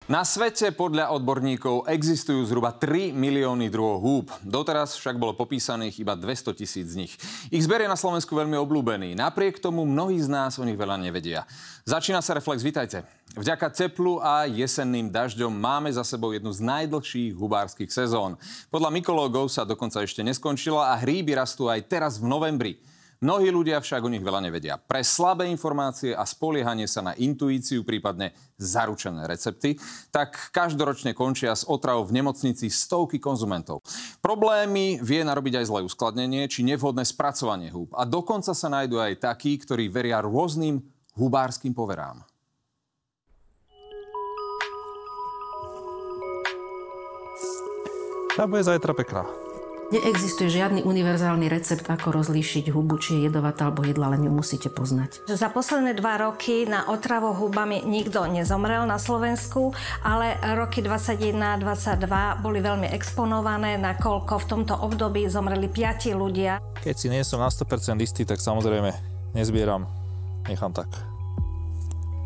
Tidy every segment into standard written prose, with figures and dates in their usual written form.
Na svete podľa odborníkov existujú zhruba 3 milióny druhov húb. Doteraz však bolo popísaných iba 200 000 z nich. Ich zber je na Slovensku veľmi obľúbený. Napriek tomu mnohí z nás o nich veľa nevedia. Začína sa Reflex, vitajte. Vďaka teplu a jesenným dažďom máme za sebou jednu z najdlhších hubárskych sezón. Podľa mykológov sa dokonca ešte neskončila a hríby rastú aj teraz v novembri. Mnohí ľudia však o nich veľa nevedia. Pre slabé informácie a spoliehanie sa na intuíciu, prípadne zaručené recepty, tak každoročne končia s otravou v nemocnici stovky konzumentov. Problémy vie narobiť aj zlé uskladnenie či nevhodné spracovanie húb. A dokonca sa nájdú aj takí, ktorí veria rôznym hubárskym poverám. Tá bude zajtra pekná. Neexistuje žiadny univerzálny recept, ako rozlíšiť hubu, či je jedovatá alebo jedla, len ju musíte poznať. Za posledné 2 roky na otravu hubami nikto nezomrel na Slovensku, ale roky 21-22 boli veľmi exponované, nakoľko v tomto období zomreli 5 ľudia. Keď si nie som na 100% istý, tak samozrejme nezbieram, nechám tak.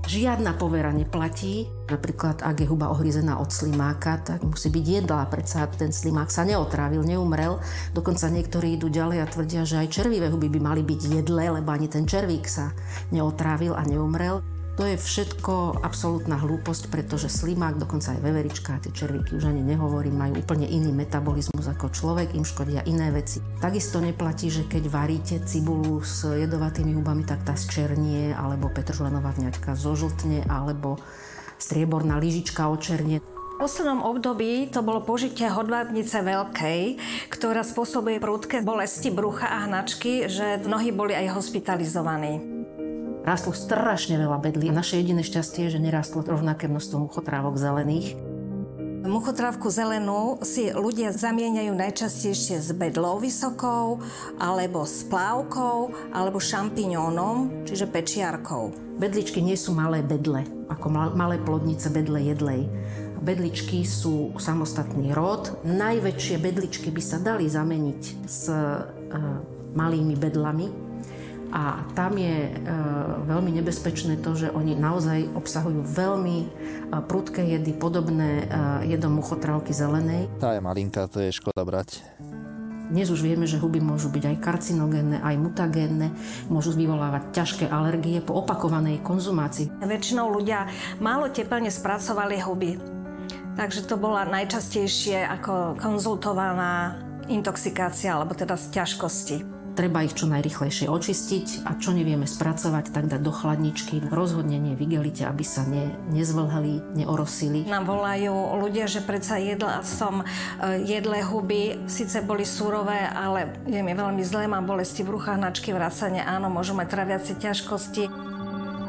Žiadna povera neplatí. Napríklad, ak je huba ohryzená od slimáka, tak musí byť jedlá. Predsa ten slimák sa neotrávil, neumrel. Dokonca niektorí idú ďalej a tvrdia, že aj červivé huby by mali byť jedlé, lebo ani ten červík sa neotrávil a neumrel. To je všetko absolútna hlúposť, pretože slimák, dokonca aj veverička, tie červíky už ani nehovorím, majú úplne iný metabolizmus ako človek, im škodia iné veci. Takisto neplatí, že keď varíte cibulu s jedovatými hubami, tak tá zčernie, alebo petržlenová vňaťka zožltne, alebo strieborná lyžička očernie. V poslednom období to bolo použitie hodvábnice veľkej, ktorá spôsobuje prudké bolesti brucha a hnačky, že mnohí boli aj hospitalizovaní. Rástlo strašne veľa bedlí. Naše jediné šťastie je, že nerástlo rovnaké množstvo muchotrávok zelených. Muchotrávku zelenú si ľudia zamieňajú najčastejšie s bedlou vysokou, alebo s plávkou, alebo šampiňónom, čiže pečiarkou. Bedličky nie sú malé bedle, ako malé plodnice bedle jedlej. Bedličky sú samostatný rod. Najväčšie bedličky by sa dali zameniť s malými bedlami. A tam je veľmi nebezpečné to, že oni naozaj obsahujú veľmi prudké jedy, podobné jedom muchotrávky zelenej. Tá je malinká, to je škoda brať. Dnes už vieme, že huby môžu byť aj karcinogénne, aj mutagénne, môžu vyvolávať ťažké alergie po opakovanej konzumácii. Väčšinou ľudia málo teplne spracovali huby. Takže to bola najčastejšie ako konzultovaná intoxikácia, alebo teda z ťažkosti. Treba ich čo najrýchlejšie očistiť a čo nevieme spracovať, tak dať do chladničky. Rozhodne nie v igelite, aby sa nezvlhali, neorosili. Nám volajú ľudia, že predsa jedla som jedlé huby, síce boli surové, ale je mi veľmi zlé, mám bolesti brucha, hnačky, vracanie, áno, môžu mať traviace ťažkosti.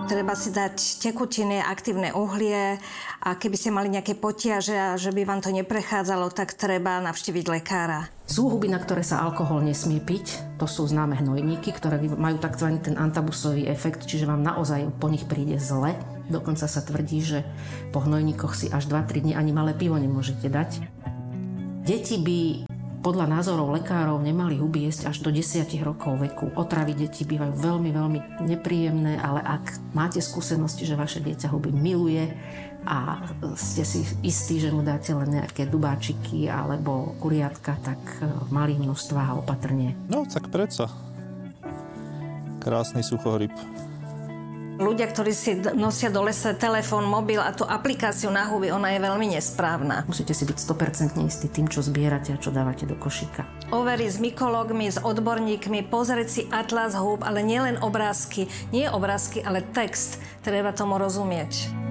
Treba si dať tekutiny, aktívne uhlie a keby ste mali nejaké potiaže a že by vám to neprechádzalo, tak treba navštíviť lekára. Sú huby, na ktoré sa alkohol nesmie piť. To sú známe hnojníky, ktoré majú tzv. Ten antabusový efekt, čiže vám naozaj po nich príde zle. Dokonca sa tvrdí, že po hnojníkoch si až 2-3 dni ani malé pivo nemôžete dať. Deti by podľa názorov lekárov nemali huby jesť až do 10 rokov veku. Otravy detí bývajú veľmi, veľmi nepríjemné, ale ak máte skúsenosti, že vaše dieťa huby miluje a ste si istí, že mu dáte len nejaké dubáčiky alebo kuriatka, tak v malých množstvách a opatrne. No, tak predsa. Krásny suchohryb. Ľudia, ktorí si nosia do lesa telefón, mobil a tú aplikáciu na huby, ona je veľmi nesprávna. Musíte si byť 100% istí tým, čo zbierate a čo dávate do košíka. Overiť s mykológmi, s odborníkmi, pozrieť si atlas húb, ale nielen obrázky. Nie obrázky, ale text. Treba tomu rozumieť.